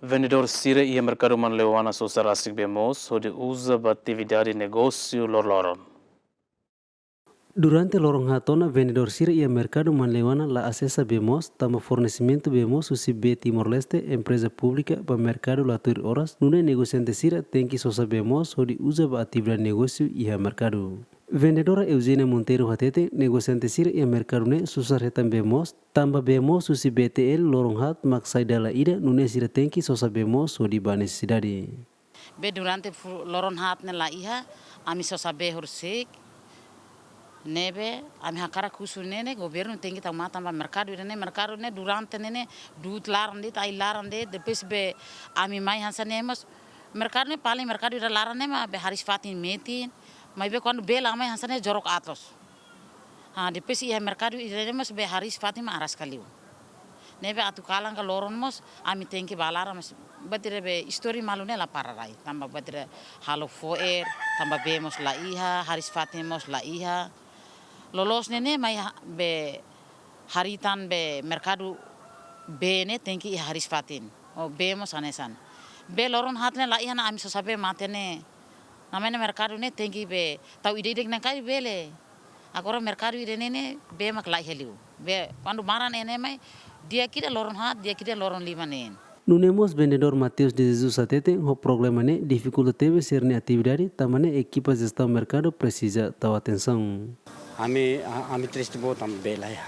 Vendedor sira ia mercado manleuana sosarasik bemos, onde usa atividade negócio lor-loron. Durante lorong hatona, vendedor sira ia mercado manleuana la acesa bemos, tama fornecimento bemos usi B Timor-Leste, empresa pública para mercado latur horas, nune negociante sira tenki sosa bemos, onde usa atividade negócio ia mercado. Vendedora Eugenia Monteiro Hatete, negociante sira ia mercado ne susar hetan bemos, tamba bemos usi BTL lorong hat maksai dala ida nune sira tenki sosa bemos onde ba necessidade. Be durante lorong hat ne la iha, ami sosa be hursik, nebe ami hakara kusu nene governo tem que tomar também mercado ne durante nene dut laran dit ai laran de depois be ami mai hansa nemos mercado ne paling mercado ira laran ne ma be haris fatin metin mai be quando be la mai hansa ne jorok atos depois ia mercado ira nemos be haris fatin ma aras kaliu nebe atu kalang ka loron mos ami tem que balara mas batire be histori malu ne la pararai tamba batire halo foer tamba be mos la iha haris fatin mos la iha lolos nene mai be haritan be mercado be ne tenki haris fatin o be mo sanesan be loron hatne la ihana ami sabe matene namene mercado ne tenki be tau ide na kai bele agora mercado ide ne be mak lai heliu be quando maran ene mai dia kida loron hat dia kida loron limanen. Nunemos vendedor Mateus de Jesus Atete, o problema ne dificuldade teve ser ne atividade, tamane equipas de gestão mercado precisa tal atenção. Ami triste botam bela ya.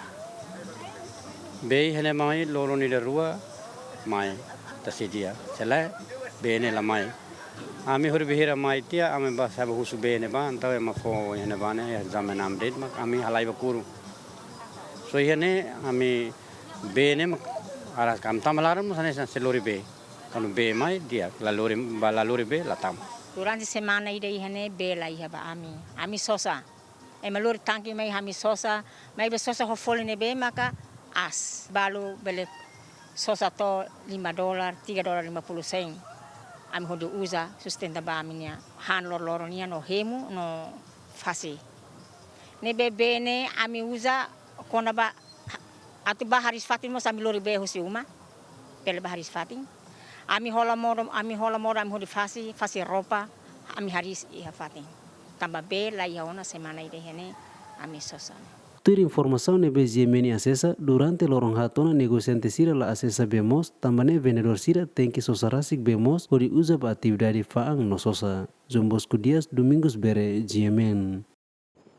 Be hele mai loro ni rua mai tasidia. Sela be ne la mai. Ami hor behira mai tia ami ba sab husu be ne ba antawe ma fo ne ba ne examen am date mak ami halai ba kuru. So ne ami be ne mak aras kam tamalaram sane selori be. Kanu be mai dia la lori be la tam. Durante semana ide ihane be la iha ba ami sosa. Malur tangki mai hami sosa mai be sosa ho foli ne be maka as balu bele sosa to $5 $3.50 ami hodu usa sustenta ba aminia han lor nia no hemu no fasi ne be ne ami usa kona ba atu ba haris fatin mo sami lori be husi uma pele ba haris fatin ami hola moro ami hodu fasi ropa ami haris iha fatin tambah be la ihaona semana ide hene ami sosa. Ter informação ne bezimeni acessa durante lorong hatona negociante sira la acessa bemos tambane vendedor sira tem que sosarasik bemos ori usa ba atividade faang no sosa. Zombos Dias Domingos Bere GMN.